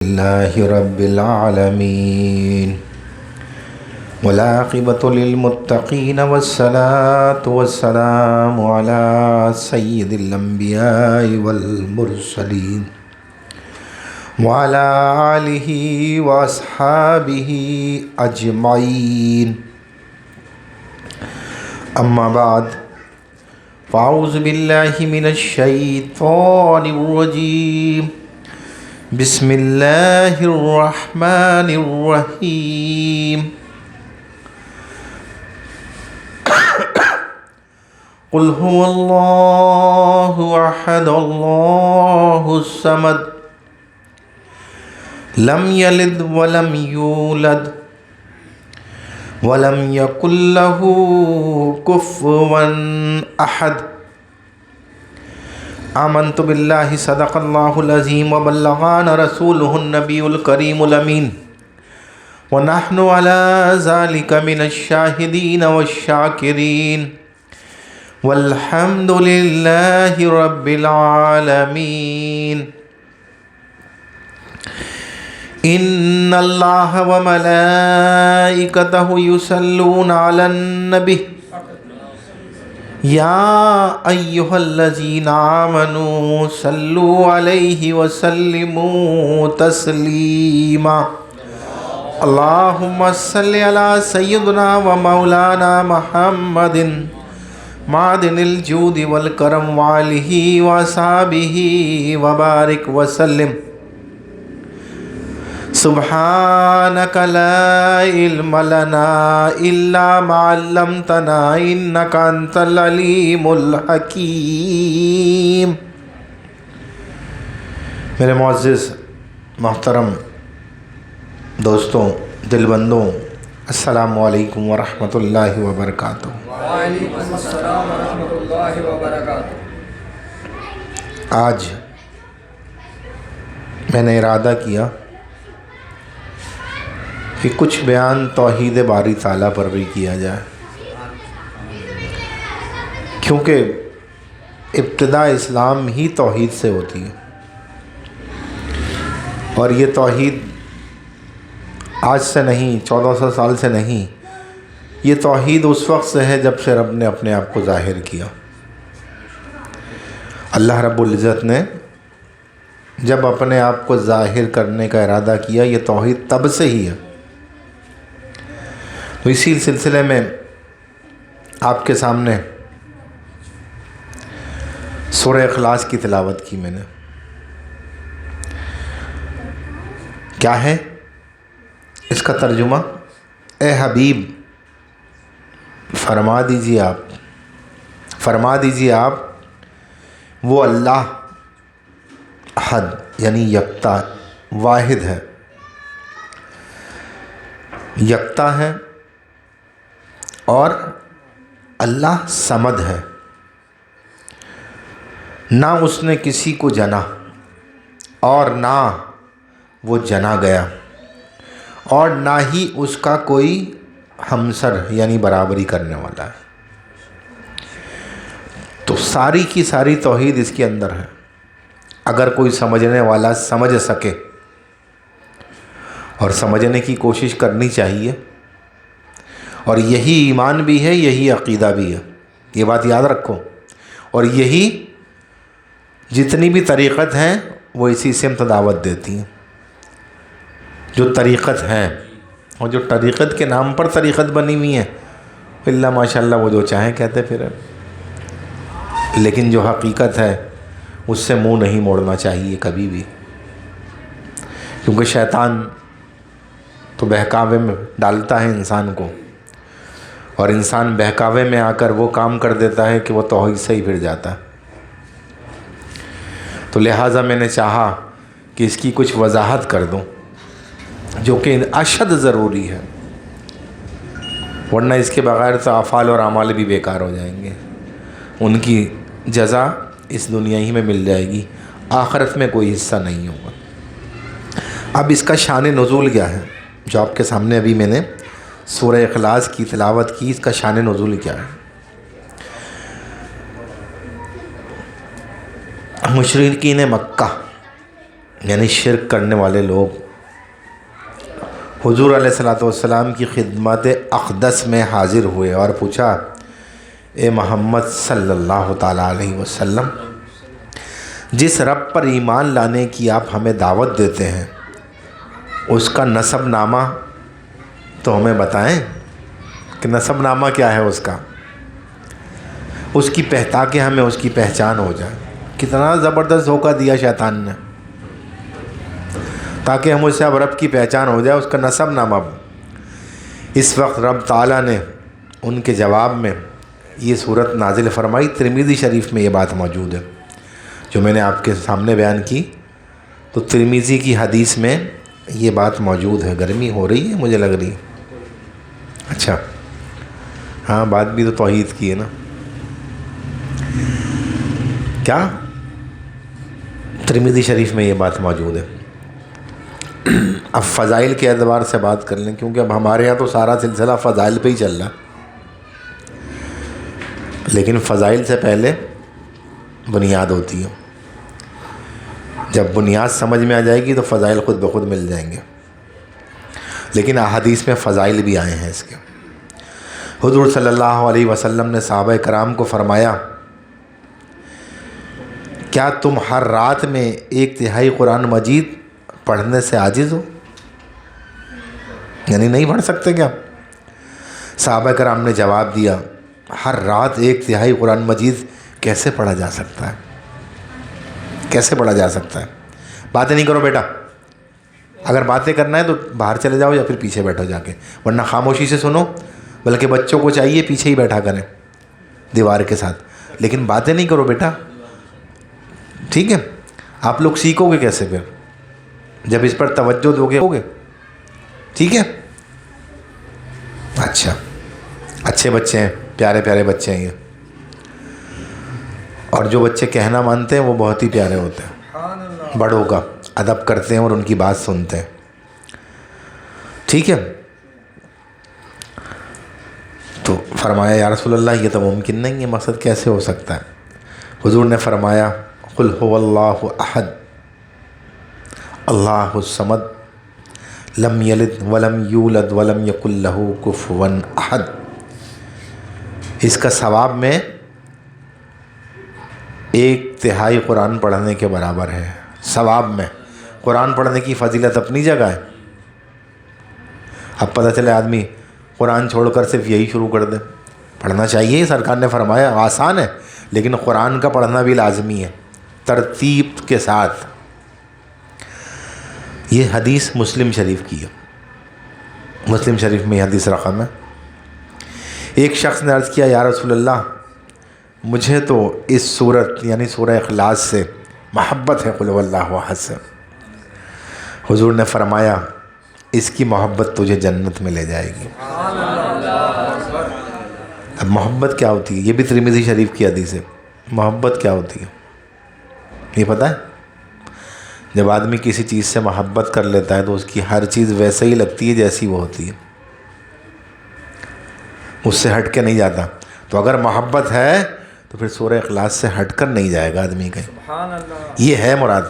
لله رب العالمين والعاقبة للمتقين والصلاة والسلام على سيد الأنبياء والمرسلين وعلى آله وأصحابه أجمعين أما بعد فأعوذ بالله من الشيطان الرجيم بسم اللہ الرحمن الرحیم قل هو اللہ احد اللہ الصمد لم یلد ولم یولد ولم یکن له کفوا احد آمنت باللہ صدق اللہ العظیم وبلغنا رسولہ النبی الکریم الامین ونحن علی ذلک من الشاہدین والشاکرین والحمد للہ رب العالمین ان اللہ وملائکتہ یصلون علی النبی یا ایہا الذین آمنوا صلوا علیہ وسلموا تسلیما اللہم صلی علی سیدنا و مولانا محمد معدن الجود والکرم وآلہ وصحبہ وبارک وسلم سبحانک لا علم لنا الا ما علمتنا انک انت العلیم الحکیم۔ میرے معزز محترم دوستوں، دل بندوں، السلام علیکم ورحمۃ اللہ وبرکاتہ۔ وعلیکم السلام ورحمۃ اللہ وبرکاتہ۔ آج میں نے ارادہ کیا کہ کچھ بیان توحید باری تعالیٰ پر بھی کیا جائے، کیونکہ ابتدا اسلام ہی توحید سے ہوتی ہے، اور یہ توحید آج سے نہیں، 1400 سال سے نہیں، یہ توحید اس وقت سے ہے جب سے رب نے اپنے آپ کو ظاہر کیا۔ اللہ رب العزت نے جب اپنے آپ کو ظاہر کرنے کا ارادہ کیا، یہ توحید تب سے ہی ہے۔ تو اسی سلسلے میں آپ کے سامنے سورہ اخلاص کی تلاوت کی میں نے۔ کیا ہے اس کا ترجمہ؟ اے حبیب فرما دیجیے آپ وہ اللہ احد یعنی یکتا واحد ہے، یکتا ہے، اور اللہ صمد ہے، نہ اس نے کسی کو جنا اور نہ وہ جنا گیا، اور نہ ہی اس کا کوئی ہمسر یعنی برابری کرنے والا ہے۔ تو ساری کی ساری توحید اس کے اندر ہے۔ اگر کوئی سمجھنے والا سمجھ سکے، اور سمجھنے کی کوشش کرنی چاہیے، اور یہی ایمان بھی ہے، یہی عقیدہ بھی ہے، یہ بات یاد رکھو، اور یہی جتنی بھی طریقت ہیں وہ اسی سمت دعوت دیتی ہیں۔ جو طریقت ہیں اور جو طریقت کے نام پر طریقت بنی ہوئی ہیں، اللہ ماشاء اللہ وہ جو چاہیں کہتے پھر، لیکن جو حقیقت ہے اس سے منہ نہیں موڑنا چاہیے کبھی بھی، کیونکہ شیطان تو بہکاوے میں ڈالتا ہے انسان کو، اور انسان بہکاوے میں آ کر وہ کام کر دیتا ہے کہ وہ توحید سے ہی پھر جاتا ہے۔ تو لہٰذا میں نے چاہا کہ اس کی کچھ وضاحت کر دوں، جو کہ اشد ضروری ہے، ورنہ اس کے بغیر تو افعال اور اعمال بھی بیکار ہو جائیں گے، ان کی جزا اس دنیا ہی میں مل جائے گی، آخرت میں کوئی حصہ نہیں ہوگا۔ اب اس کا شان نزول کیا ہے، جو آپ کے سامنے ابھی میں نے سورہ اخلاص کی تلاوت کی، اس کا شان نزول کیا ہے؟ مشرکین مکہ یعنی شرک کرنے والے لوگ حضور علیہ الصلوۃ والسلام کی خدمت اقدس میں حاضر ہوئے اور پوچھا، اے محمد صلی اللہ تعالیٰ علیہ وسلم، جس رب پر ایمان لانے کی آپ ہمیں دعوت دیتے ہیں اس کا نسب نامہ تو ہمیں بتائیں کہ نسب نامہ کیا ہے اس کا، اس کی تاکہ ہمیں اس کی پہچان ہو جائے۔ کتنا زبردست دھوکہ دیا شیطان نے، تاکہ ہم اس سے اب رب کی پہچان ہو جائے، اس کا نسب نامہ۔ اس وقت رب تعالیٰ نے ان کے جواب میں یہ صورت نازل فرمائی۔ ترمذی شریف میں یہ بات موجود ہے جو میں نے آپ کے سامنے بیان کی، تو ترمذی کی حدیث میں یہ بات موجود ہے۔ گرمی ہو رہی ہے مجھے لگ رہی ہے، اچھا ہاں بات بھی تو توحید کی ہے نا۔ کیا ترمذی شریف میں یہ بات موجود ہے۔ اب فضائل کے اعتبار سے بات کر لیں، کیونکہ اب ہمارے یہاں تو سارا سلسلہ فضائل پہ ہی چل رہا ہے، لیکن فضائل سے پہلے بنیاد ہوتی ہے۔ جب بنیاد سمجھ میں آ جائے گی تو فضائل خود بخود مل جائیں گے، لیکن احادیث میں فضائل بھی آئے ہیں اس کے۔ حضور صلی اللہ علیہ وسلم نے صحابہ کرام کو فرمایا، کیا تم ہر رات میں 1/3 قرآن مجید پڑھنے سے عاجز ہو؟ یعنی نہیں پڑھ سکتے کیا؟ صحابہ کرام نے جواب دیا، ہر رات 1/3 قرآن مجید کیسے پڑھا جا سکتا ہے؟ کیسے پڑھا جا سکتا ہے؟ باتیں نہیں کرو بیٹا، اگر باتیں کرنا ہے تو باہر چلے جاؤ یا پھر پیچھے بیٹھو جا کے، ورنہ خاموشی سے سنو، بلکہ بچوں کو چاہیے پیچھے ہی بیٹھا کریں دیوار کے ساتھ، لیکن باتیں نہیں کرو بیٹا، ٹھیک ہے؟ آپ لوگ سیکھو گے کیسے پھر؟ جب اس پر توجہ دو گے، ٹھیک ہے؟ اچھا، اچھے بچے ہیں، پیارے پیارے بچے ہیں یہ، اور جو بچے کہنا مانتے ہیں وہ بہت ہی پیارے ہوتے ہیں، بڑوں کا ادب کرتے ہیں اور ان کی بات سنتے ہیں، ٹھیک ہے؟ تو فرمایا، یا رسول اللہ یہ تو ممکن نہیں ہے، مقصد کیسے ہو سکتا ہے؟ حضور نے فرمایا، قل هو اللہ احد اللہ الصمد لم یلد ولم یولد ولم یکن لہ کفوا احد۔ اس کا ثواب میں 1/3 قرآن پڑھنے کے برابر ہے۔ ثواب میں قرآن پڑھنے کی فضیلت اپنی جگہ ہے، اب پتہ چلے آدمی قرآن چھوڑ کر صرف یہی شروع کر دے۔ پڑھنا چاہیے، سرکار نے فرمایا آسان ہے، لیکن قرآن کا پڑھنا بھی لازمی ہے ترتیب کے ساتھ۔ یہ حدیث مسلم شریف کی ہے، مسلم شریف میں یہ حدیث رقم ہے۔ ایک شخص نے عرض کیا، یا رسول اللہ مجھے تو اس صورت یعنی سورہ اخلاص سے محبت ہے، قل هو اللہ احد سے۔ حضور نے فرمایا، اس کی محبت تجھے جنت میں لے جائے گی۔ اب محبت کیا ہوتی ہے؟ یہ بھی ترمذی شریف کی حدیث ہے۔ محبت کیا ہوتی ہے یہ پتہ ہے؟ جب آدمی کسی چیز سے محبت کر لیتا ہے تو اس کی ہر چیز ویسے ہی لگتی ہے جیسی وہ ہوتی ہے، اس سے ہٹ کے نہیں جاتا۔ تو اگر محبت ہے تو پھر سورہ اخلاص سے ہٹ کر نہیں جائے گا آدمی کہیں، یہ ہے مراد،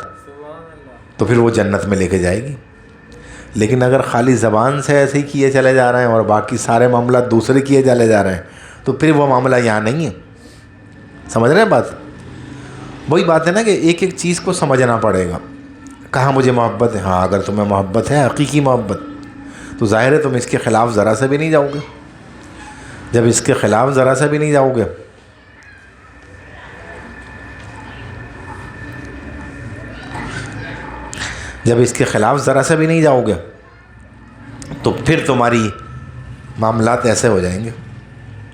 تو پھر وہ جنت میں لے کے جائے گی۔ لیکن اگر خالی زبان سے ایسے ہی کیے چلے جا رہے ہیں اور باقی سارے معاملات دوسرے کیے چلے جا رہے ہیں تو پھر وہ معاملہ یہاں نہیں ہے۔ سمجھ رہے ہیں بات؟ وہی بات ہے نا کہ ایک ایک چیز کو سمجھنا پڑے گا۔ کہاں مجھے محبت ہے؟ ہاں اگر تمہیں محبت ہے حقیقی محبت تو ظاہر ہے تم اس کے خلاف ذرا سے بھی نہیں جاؤ گے۔ جب اس کے خلاف ذرا سے بھی نہیں جاؤ گے تو پھر تمہاری معاملات ایسے ہو جائیں گے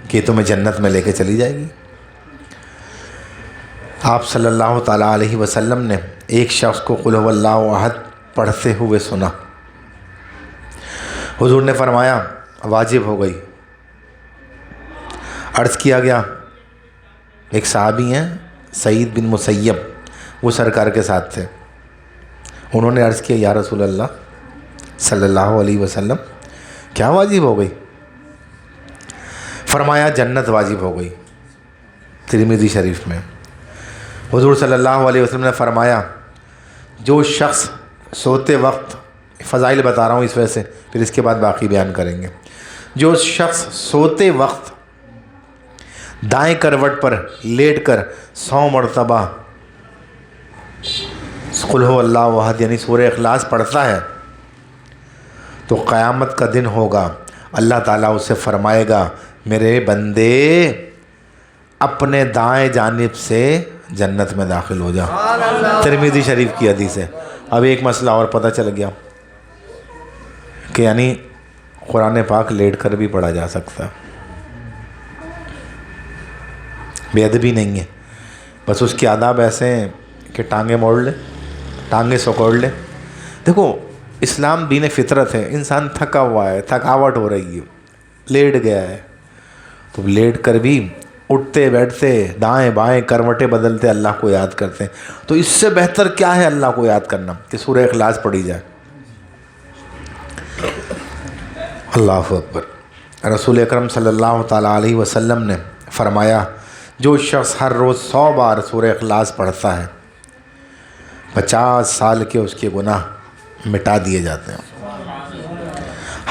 کہ تمہیں جنت میں لے کے چلی جائے گی۔ آپ صلی اللہ تعالیٰ علیہ وسلم نے ایک شخص کو قل هو اللہ احد پڑھتے ہوئے سنا۔ حضور نے فرمایا، واجب ہو گئی۔ عرض کیا گیا، ایک صحابی ہیں سعید بن مسیب، وہ سرکار کے ساتھ تھے، انہوں نے عرض کیا، یا رسول اللہ صلی اللہ علیہ وسلم کیا واجب ہو گئی؟ فرمایا، جنت واجب ہو گئی۔ ترمذی شریف میں حضور صلی اللہ علیہ وسلم نے فرمایا، جو شخص سوتے وقت، فضائل بتا رہا ہوں اس وجہ سے، پھر اس کے بعد باقی بیان کریں گے. جو شخص سوتے وقت دائیں کروٹ پر لیٹ کر 100 مرتبہ قل هو اللہ احد یعنی سورہ اخلاص پڑھتا ہے تو قیامت کا دن ہوگا، اللہ تعالیٰ اسے فرمائے گا میرے بندے اپنے دائیں جانب سے جنت میں داخل ہو جا. ترمذی شریف کی حدیث ہے. اب ایک مسئلہ اور پتہ چل گیا کہ یعنی قرآن پاک لیٹ کر بھی پڑھا جا سکتا ہے. بے ادبی نہیں ہے، بس اس کے آداب ایسے ہیں کہ ٹانگیں موڑ لے، ٹانگیں سکوڑ لے. دیکھو اسلام دین فطرت ہے، انسان تھکا ہوا ہے، تھکاوٹ ہو رہی ہے، لیٹ گیا ہے، تو لیٹ کر بھی اٹھتے بیٹھتے دائیں بائیں کروٹیں بدلتے اللہ کو یاد کرتے ہیں. تو اس سے بہتر کیا ہے اللہ کو یاد کرنا کہ سورہ اخلاص پڑھی جائے. اللہ اکبر. رسول اکرم صلی اللہ تعالیٰ علیہ وسلم نے فرمایا جو شخص ہر روز 100 بار سورہ اخلاص پڑھتا ہے 50 سال کے اس کے گناہ مٹا دیے جاتے ہیں.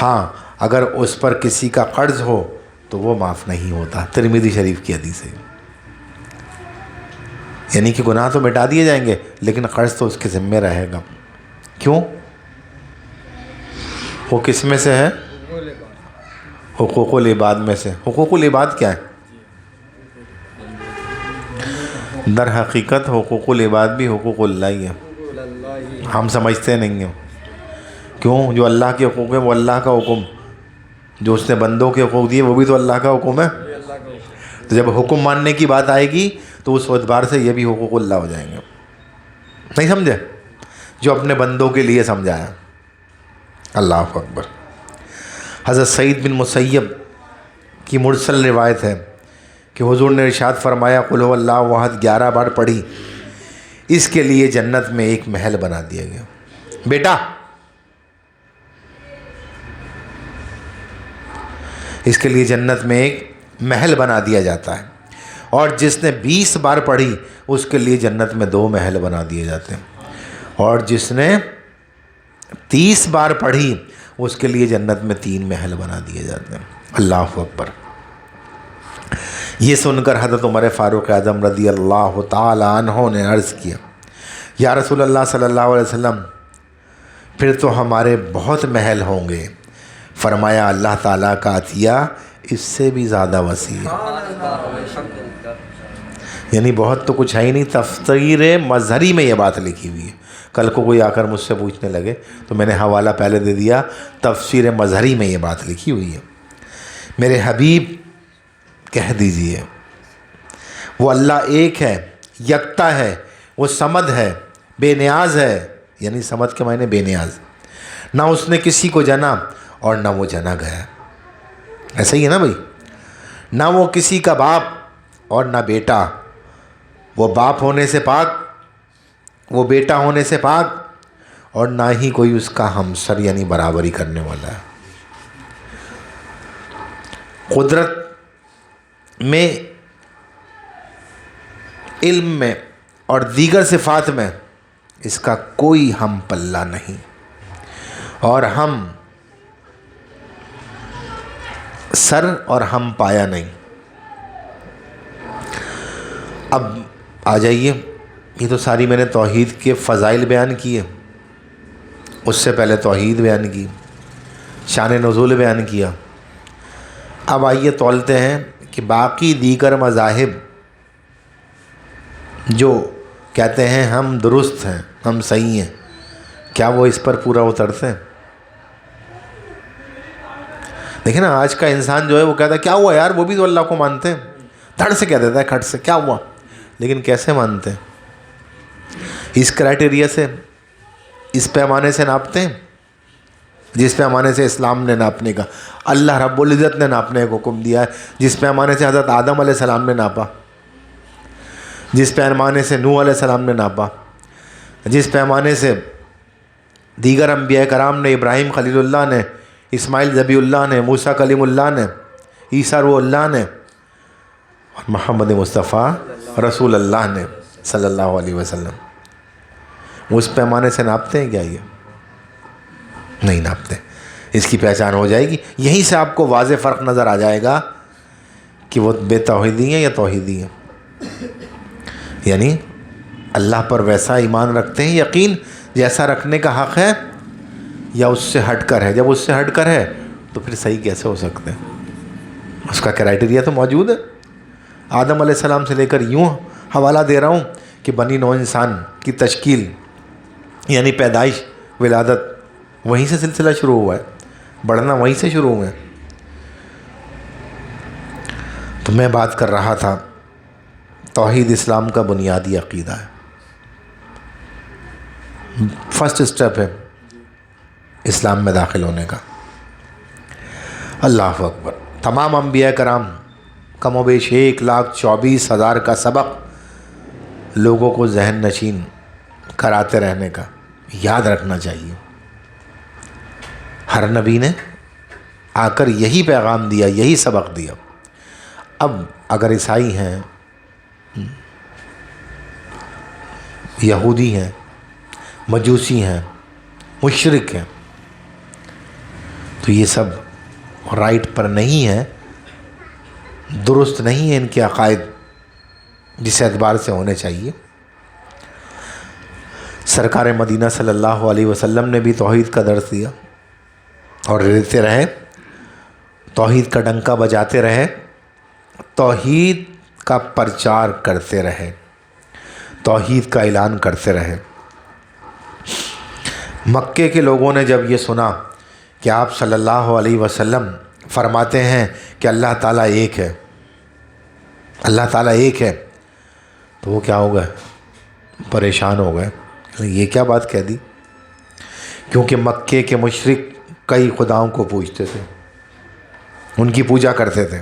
ہاں اگر اس پر کسی کا قرض ہو تو وہ معاف نہیں ہوتا. ترمذی شریف کی حدیث ہے. یعنی کہ گناہ تو مٹا دیے جائیں گے لیکن قرض تو اس کے ذمے رہے گا. کیوں؟ وہ کس میں سے ہے؟ حقوق العباد میں سے. حقوق العباد کیا ہے؟ در حقیقت حقوق العباد بھی حقوق اللہ ہی ہے. ہم سمجھتے نہیں ہیں. کیوں؟ جو اللہ کے حقوق ہیں وہ اللہ کا حکم، جو اس نے بندوں کے حقوق دیے وہ بھی تو اللہ کا حکم ہے. تو جب حکم ماننے کی بات آئے گی تو اس اعتبار سے یہ بھی حقوق اللہ ہو جائیں گے. نہیں سمجھے؟ جو اپنے بندوں کے لیے سمجھایا. اللہ اکبر. حضرت سعید بن مسیب کی مرسل روایت ہے کہ حضور نے ارشاد فرمایا قل هو اللہ احد 11 بار پڑھی، اس کے لیے جنت میں ایک محل بنا دیا گیا. بیٹا اس کے لیے جنت میں ایک محل بنا دیا جاتا ہے، اور جس نے 20 بار پڑھی اس کے لیے جنت میں 2 محل بنا دیے جاتے ہیں، اور جس نے 30 بار پڑھی اس کے لیے جنت میں 3 محل بنا دیے جاتے ہیں. اللہ اکبر. یہ سن کر حضرت عمر فاروق اعظم رضی اللہ تعالی عنہ نے عرض کیا یا رسول اللہ صلی اللہ علیہ وسلم پھر تو ہمارے بہت محل ہوں گے. فرمایا اللہ تعالیٰ کا عطیہ اس سے بھی زیادہ وسیع ہے. یعنی بہت تو کچھ ہے ہی نہیں. تفسیر مظہری میں یہ بات لکھی ہوئی ہے. کل کو کوئی آ کر مجھ سے پوچھنے لگے تو میں نے حوالہ پہلے دے دیا. تفسیر مظہری میں یہ بات لکھی ہوئی ہے. میرے حبیب کہہ دیجئے وہ اللہ ایک ہے، یکتا ہے، وہ صمد ہے، بے نیاز ہے. یعنی صمد کے معنی بے نیاز. نہ اس نے کسی کو جنا اور نہ وہ جنا گیا. ایسا ہی ہے نا بھائی. نہ وہ کسی کا باپ اور نہ بیٹا. وہ باپ ہونے سے پاک، وہ بیٹا ہونے سے پاک، اور نہ ہی کوئی اس کا ہمسر یعنی برابری کرنے والا ہے. قدرت میں، علم میں اور دیگر صفات میں اس کا کوئی ہم پلہ نہیں، اور ہم سر اور ہم پایا نہیں. اب آ جائیے، یہ تو ساری میں نے توحید کے فضائل بیان کیے، اس سے پہلے توحید بیان کی، شان نزول بیان کیا. اب آئیے تولتے ہیں کہ باقی دیگر مذاہب جو کہتے ہیں ہم درست ہیں، ہم صحیح ہیں، کیا وہ اس پر پورا اترتے ہیں؟ دیکھیں نا آج کا انسان جو ہے وہ کہتا ہے کیا ہوا یار، وہ بھی تو اللہ کو مانتے ہیں. دھڑ سے کہہ دیتا ہے کھٹ سے کیا ہوا. لیکن کیسے مانتے ہیں؟ اس کرائٹیریا سے، اس پیمانے سے ناپتے ہیں جس پیمانے سے اسلام نے ناپنے کا، اللہ رب العزت نے ناپنے کا حکم دیا ہے، جس پیمانے سے حضرت آدم علیہ السلام نے ناپا، جس پیمانے سے نوح علیہ السلام نے ناپا، جس پیمانے سے دیگر انبیاء کرام نے، ابراہیم خلیل اللہ نے، اسماعیل ذبیح اللہ نے، موسیٰ کلیم اللہ نے، عیسیٰ روح اللہ نے، اور محمد مصطفیٰ رسول اللہ نے صلی اللہ علیہ وسلم. اس پیمانے سے ناپتے ہیں کیا؟ یہ نہیں ناپتے. اس کی پہچان ہو جائے گی. یہیں سے آپ کو واضح فرق نظر آ جائے گا کہ وہ بے توحیدی ہیں یا توحیدی ہیں. یعنی اللہ پر ویسا ایمان رکھتے ہیں یقین جیسا رکھنے کا حق ہے, یا اس سے ہٹ کر ہے؟ جب اس سے ہٹ کر ہے تو پھر صحیح کیسے ہو سکتے ہیں؟ اس کا کرائٹیریا تو موجود ہے. آدم علیہ السلام سے لے کر یوں حوالہ دے رہا ہوں کہ بنی نوع انسان کی تشکیل یعنی پیدائش, ولادت, وہیں سے سلسلہ شروع ہوا ہے, بڑھنا وہیں سے شروع ہوئے. تو میں بات کر رہا تھا توحید اسلام کا بنیادی عقیدہ ہے, فرسٹ اسٹیپ ہے اسلام میں داخل ہونے کا. اللہ اکبر. تمام انبیاء کرام کم و بیش 1,24,000 کا سبق لوگوں کو ذہن نشین کراتے رہنے کا یاد رکھنا چاہیے. ہر نبی نے آ کر یہی پیغام دیا, یہی سبق دیا. اب اگر عیسائی ہیں, یہودی ہیں, مجوسی ہیں, مشرک ہیں, تو یہ سب رائٹ پر نہیں ہے, درست نہیں ہے ان کے عقائد جس اعتبار سے ہونے چاہیے. سرکار مدینہ صلی اللہ علیہ وسلم نے بھی توحید کا درس دیا اور دیتے رہے. توحید کا ڈنکا بجاتے رہے, توحید کا پرچار کرتے رہے, توحید کا اعلان کرتے رہے. مکے کے لوگوں نے جب یہ سنا کہ آپ صلی اللہ علیہ وسلم فرماتے ہیں کہ اللہ تعالیٰ ایک ہے, اللہ تعالیٰ ایک ہے, تو وہ کیا ہو گئے؟ پریشان ہو گئے. یہ کیا بات کہہ دی؟ کیونکہ مکے کے مشرک کئی خداؤں کو پوجتے تھے, ان کی پوجا کرتے تھے.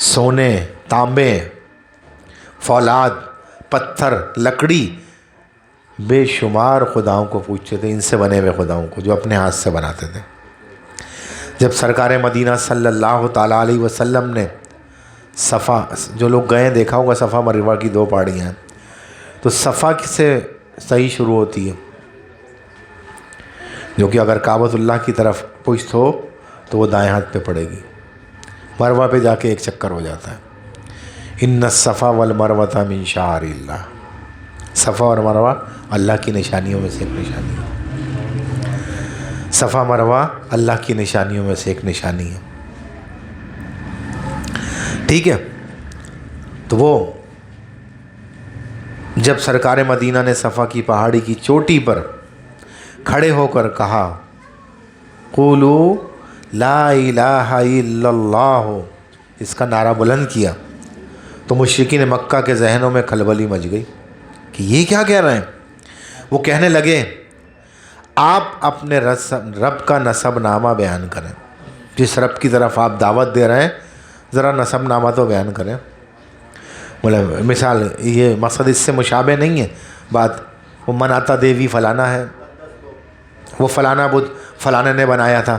سونے, تانبے, فولاد, پتھر, لکڑی, بے شمار خداؤں کو پوجتے تھے, ان سے بنے ہوئے خداؤں کو جو اپنے ہاتھ سے بناتے تھے. جب سرکار مدینہ صلی اللہ تعالیٰ علیہ وسلم نے صفا, جو لوگ گئے دیکھا ہوگا صفا مروہ کی 2 پہاڑیاں ہیں, تو صفا سے صحیح شروع ہوتی ہے, جو کہ اگر کعبۃ اللہ کی طرف پشت ہو تو وہ دائیں ہاتھ پہ پڑے گی, مروہ پہ جا کے ایک چکر ہو جاتا ہے. ان الصفا والمروۃ من شعائر اللہ. صفا اور مروہ اللہ کی نشانیوں میں سے ایک نشانی ہے. صفا مروہ اللہ کی نشانیوں میں سے ایک نشانی ہے. ٹھیک ہے. تو وہ جب سرکار مدینہ نے صفا کی پہاڑی کی چوٹی پر کھڑے ہو کر کہا قولو لا الہ الا اللہ, اس کا نعرہ بلند کیا, تو مشرکین مکہ کے ذہنوں میں کھلبلی مچ گئی کہ یہ کیا کہہ رہے ہیں. وہ کہنے لگے آپ اپنے رب کا نسب نامہ بیان کریں, جس رب کی طرف آپ دعوت دے رہے ہیں ذرا نسب نامہ تو بیان کریں. بولے مثال یہ مقصد اس سے مشابہ نہیں ہے بات, وہ مناتا دیوی فلانا ہے, وہ فلانا بدھ فلانے نے بنایا تھا.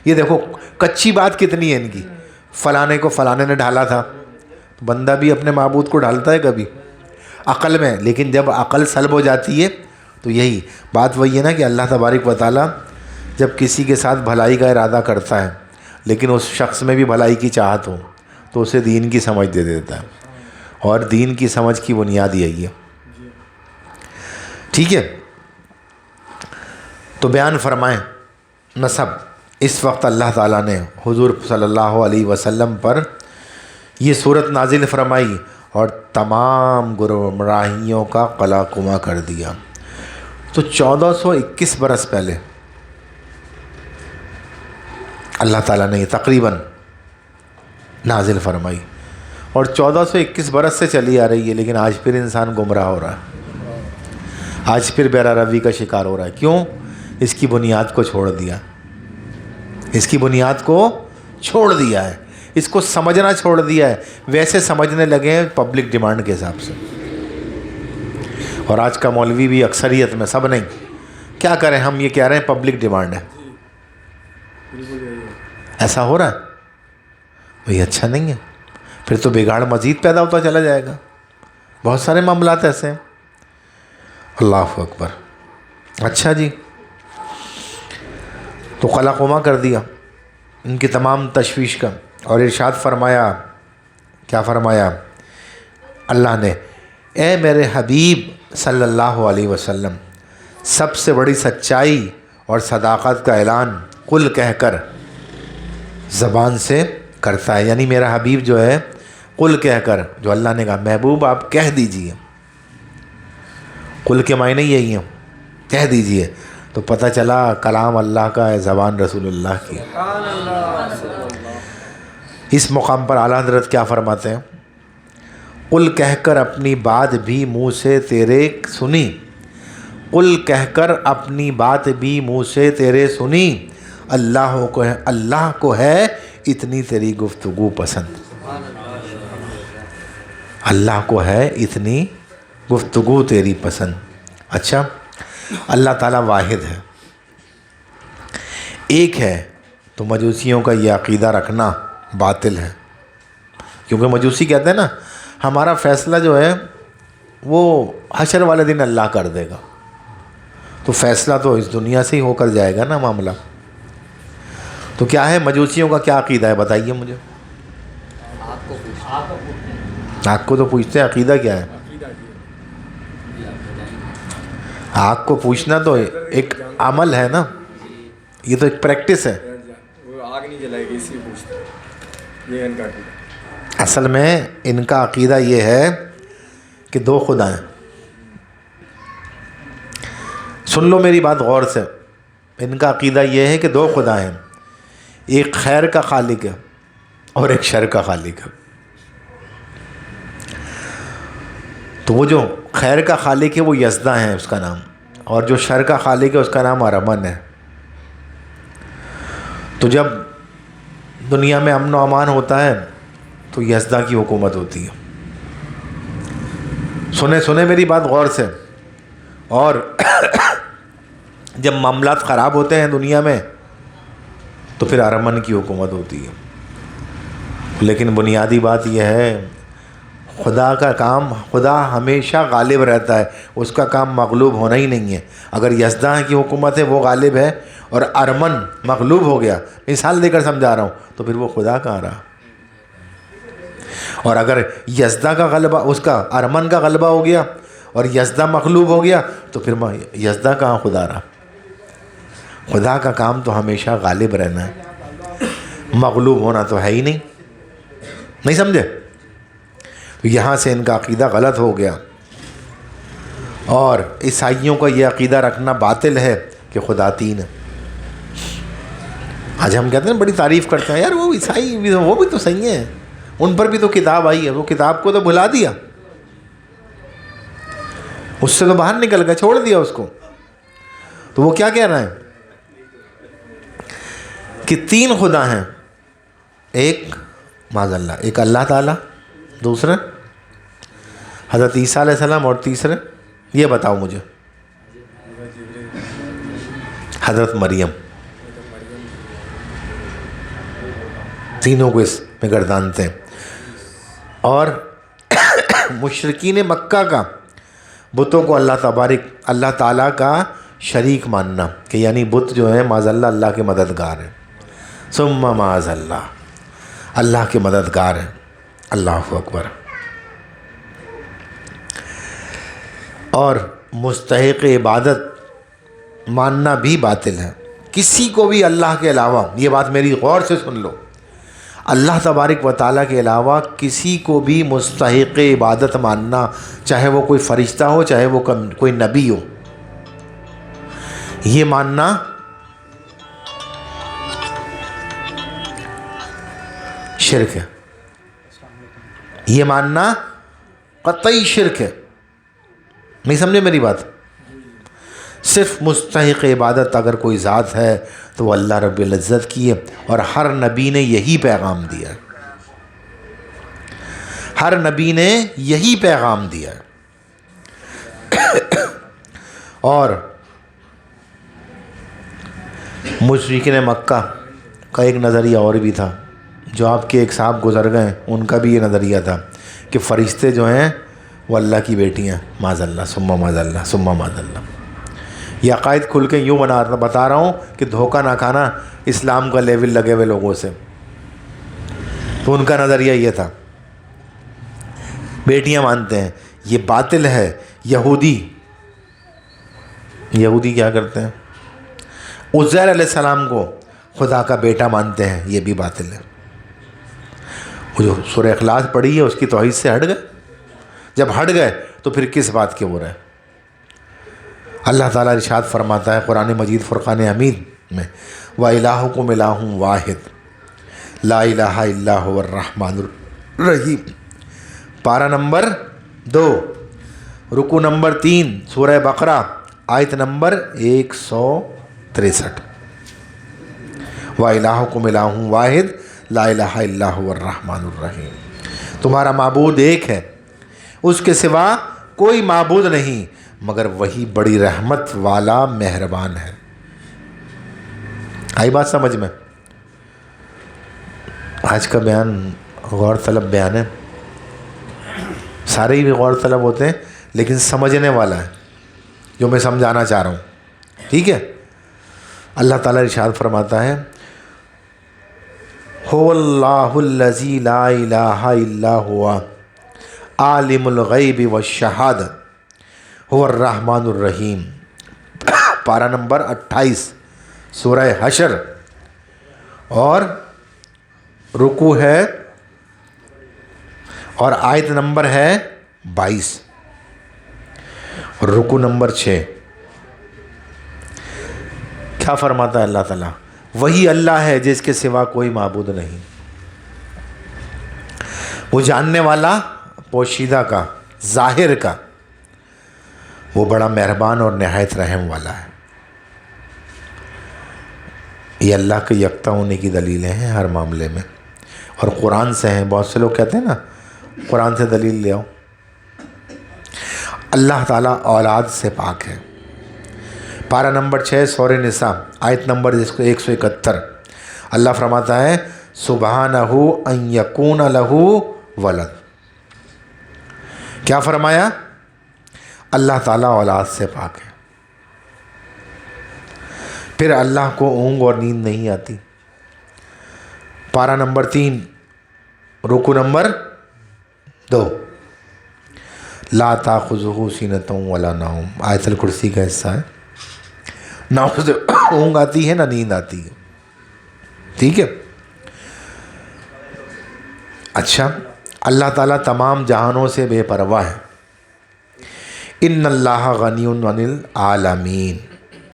یہ دیکھو کچی بات کتنی ہے ان کی, فلانے کو فلانے نے ڈھالا تھا. بندہ بھی اپنے معبود کو ڈھالتا ہے کبھی عقل میں, لیکن جب عقل سلب ہو جاتی ہے تو یہی بات وہی ہے نا کہ اللہ تبارک و تعالیٰ جب کسی کے ساتھ بھلائی کا ارادہ کرتا ہے لیکن اس شخص میں بھی بھلائی کی چاہت ہو تو اسے دین کی سمجھ دے دیتا ہے, اور دین کی سمجھ کی بنیاد یہی ہے. ٹھیک ہے. تو بیان فرمائیں نسب. اس وقت اللہ تعالیٰ نے حضور صلی اللہ علیہ وسلم پر یہ صورت نازل فرمائی اور تمام گمراہیوں کا قلع قما کر دیا. تو 1421 برس پہلے اللہ تعالیٰ نے یہ تقریباً نازل فرمائی, اور 1421 برس سے چلی آ رہی ہے, لیکن آج پھر انسان گمراہ ہو رہا ہے, آج پھر بیرا روی کا شکار ہو رہا ہے. کیوں؟ اس کی بنیاد کو چھوڑ دیا, اس کی بنیاد کو چھوڑ دیا ہے, اس کو سمجھنا چھوڑ دیا ہے. ویسے سمجھنے لگے ہیں پبلک ڈیمانڈ کے حساب سے. اور آج کا مولوی بھی اکثریت میں, سب نہیں, کیا کریں ہم یہ کہہ رہے ہیں پبلک ڈیمانڈ ہے. ایسا ہو رہا ہے وہی اچھا نہیں ہے. پھر تو بگاڑ مزید پیدا ہوتا چلا جائے گا. بہت سارے معاملات ایسے ہیں. اللہ اکبر. اچھا جی، تو قلقما کر دیا ان کی تمام تشویش کا، اور ارشاد فرمایا، کیا فرمایا اللہ نے، اے میرے حبیب صلی اللہ علیہ وسلم، سب سے بڑی سچائی اور صداقت کا اعلان قل کہہ کر زبان سے کرتا ہے. یعنی میرا حبیب جو ہے قل کہہ کر، جو اللہ نے کہا محبوب آپ کہہ دیجئے، قل کے معنی یہی ہیں، کہہ دیجئے. تو پتہ چلا کلام اللہ کا ہے، زبان رسول اللہ کی. سبحان اللہ صلی اللہ. اس مقام پر اعلیٰ حضرت کیا فرماتے ہیں، قل کہہ کر اپنی بات بھی منہ سے تیرے سنی، قل کہہ کر اپنی بات بھی منہ سے تیرے سنی، اللہ کو ہے اتنی تیری گفتگو پسند. اللہ کو ہے اتنی گفتگو تیری پسند. اچھا، اللہ تعالیٰ واحد ہے، ایک ہے، تو مجوسیوں کا یہ عقیدہ رکھنا باطل ہے. کیونکہ مجوسی کہتے ہیں نا ہمارا فیصلہ جو ہے وہ حشر والے دن اللہ کر دے گا. تو فیصلہ تو اس دنیا سے ہی ہو کر جائے گا نا معاملہ. تو کیا ہے مجوسیوں کا کیا عقیدہ ہے بتائیے مجھے. آگ کو تو پوچھتے ہیں، عقیدہ کیا ہے؟ آگ کو پوچھنا تو ایک عمل ہے نا، یہ تو ایک پریکٹس ہے. وہ آگ نہیں جلائے گی اسی لیے پوچھتے ہیں، یہ ان کا عقیدہ. اصل میں ان کا عقیدہ یہ ہے کہ دو خدا ہیں. سن لو میری بات غور سے، ان کا عقیدہ یہ ہے کہ دو خدا ہیں، ایک خیر کا خالق ہے اور ایک شر کا خالق ہے. تو وہ جو خیر کا خالق ہے وہ یزدہ ہے اس کا نام، اور جو شر کا خالق ہے اس کا نام ارمن ہے. تو جب دنیا میں امن و امان ہوتا ہے تو یزدہ کی حکومت ہوتی ہے. سنیں میری بات غور سے. اور جب معاملات خراب ہوتے ہیں دنیا میں تو پھر ارمن کی حکومت ہوتی ہے. لیکن بنیادی بات یہ ہے خدا کا کام، خدا ہمیشہ غالب رہتا ہے، اس کا کام مغلوب ہونا ہی نہیں ہے. اگر یزدہ کی حکومت ہے وہ غالب ہے اور ارمن مغلوب ہو گیا، مثال دے کر سمجھا رہا ہوں، تو پھر وہ خدا کہاں رہا. اور اگر یزدہ کا غلبہ، اس کا ارمن کا غلبہ ہو گیا اور یزدہ مغلوب ہو گیا تو پھر یزدہ کہاں خدا رہا. خدا کا کام تو ہمیشہ غالب رہنا ہے، مغلوب ہونا تو ہے ہی نہیں سمجھے. تو یہاں سے ان کا عقیدہ غلط ہو گیا. اور عیسائیوں کا یہ عقیدہ رکھنا باطل ہے کہ خدا تین ہے. آج ہم کہتے ہیں بڑی تعریف کرتے ہیں، یار وہ عیسائی وہ بھی تو صحیح ہیں، ان پر بھی تو کتاب آئی ہے، وہ کتاب کو تو بھلا دیا، اس سے تو باہر نکل گئے، چھوڑ دیا اس کو. تو وہ کیا کہہ رہے ہیں کہ تین خدا ہیں، ایک معاذ اللہ ایک اللہ تعالیٰ، دوسرے حضرت عیسیٰ علیہ السلام، اور تیسرے یہ بتاؤ مجھے حضرت مریم. تینوں کو اس میں گردانتے ہیں. اور مشرکین مکہ کا بتوں کو اللہ تعالیٰ کا شریک ماننا، کہ یعنی بت جو ہیں معاذ اللہ اللہ کے مددگار ہیں، ثم معاذ اللہ کے مددگار ہیں. اللہ اکبر. اور مستحق عبادت ماننا بھی باطل ہے. کسی کو بھی اللہ کے علاوہ، یہ بات میری غور سے سن لو، اللہ تبارک و تعالیٰ کے علاوہ کسی کو بھی مستحق عبادت ماننا، چاہے وہ کوئی فرشتہ ہو، چاہے وہ کوئی نبی ہو، یہ ماننا شرک ہے. یہ ماننا قطعی شرک ہے. نہیں سمجھے میری بات. صرف مستحق عبادت اگر کوئی ذات ہے تو وہ اللہ رب العزت کی ہے، اور ہر نبی نے یہی پیغام دیا ہے، ہر نبی نے یہی پیغام دیا ہے. اور مشرکین مکہ کا ایک نظریہ اور بھی تھا، جو آپ کے ایک صاحب گزر گئے، ان کا بھی یہ نظریہ تھا کہ فرشتے جو ہیں وہ اللہ کی بیٹیاں، معاذ اللہ ثم معاذ اللہ ثم معاذ اللہ. یہ عقائد کھل کے یوں بتا رہا ہوں کہ دھوکہ نہ کھانا اسلام کا لیول لگے ہوئے لوگوں سے. تو ان کا نظریہ یہ تھا، بیٹیاں مانتے ہیں، یہ باطل ہے. یہودی کیا کرتے ہیں؟ عزیر علیہ السلام کو خدا کا بیٹا مانتے ہیں، یہ بھی باطل ہے. وہ جو سورہ اخلاص پڑھی ہے اس کی توحید سے ہٹ گئے. جب ہٹ گئے تو پھر کس بات کے ہو رہے ہیں؟ اللہ تعالیٰ ارشاد فرماتا ہے قرآن مجید فرقان حمید میں، وَإِلَٰهُكُمْ إِلَٰهٌ وَاحِدٌ لَا إِلَٰهَ إِلَّا هُوَ الرَّحْمَٰنُ الرَّحِيمُ. پارہ نمبر 2 رکوع نمبر 3 سورہ بقرہ آیت نمبر 163. وَإِلَٰهُكُمْ إِلَٰهٌ وَاحِدٌ لَا إِلَٰهَ إِلَّا هُوَ الرَّحْمَٰنُ الرَّحِيمُ. تمہارا معبود ایک ہے، اس کے سوا کوئی معبود نہیں مگر وہی بڑی رحمت والا مہربان ہے. آئی بات سمجھ میں؟ آج کا بیان غور طلب بیان ہے. سارے ہی غور طلب ہوتے ہیں لیکن سمجھنے والا ہے جو میں سمجھانا چاہ رہا ہوں. ٹھیک ہے؟ اللہ تعالیٰ ارشاد فرماتا ہے هو اللہ الذی لا الہ الا هو عالم الغیب والشہادہ هو الرحمن الرحیم. پارہ نمبر 28 سورہ حشر اور رکوع ہے اور آیت نمبر ہے 22 اور رکوع نمبر 6. کیا فرماتا ہے اللہ تعالیٰ؟ وہی اللہ ہے جس کے سوا کوئی معبود نہیں، وہ جاننے والا پوشیدہ کا، ظاہر کا، وہ بڑا مہربان اور نہایت رحم والا ہے. یہ اللہ کے یکتا ہونے کی دلیلیں ہیں ہر معاملے میں، اور قرآن سے ہیں. بہت سے لوگ کہتے ہیں نا قرآن سے دلیل لے آؤ. اللہ تعالیٰ اولاد سے پاک ہے. پارہ نمبر 6 سورہ نساء آیت نمبر 171 اللہ فرماتا ہے سبحانہ ان یکون لہ ولد. کیا فرمایا؟ اللہ تعالیٰ اولاد سے پاک ہے. پھر اللہ کو اونگ اور نیند نہیں آتی. پارہ نمبر 3 رکوع نمبر 2 لا تاخذہ سینۃ ولا نوم. آیت الکرسی کا حصہ ہے. نہ اسے اونگ آتی ہے نہ نیند آتی ہے. ٹھیک ہے؟ اچھا، اللہ تعالیٰ تمام جہانوں سے بے پرواہ ہے. ان اللہ غنی عن العالمین.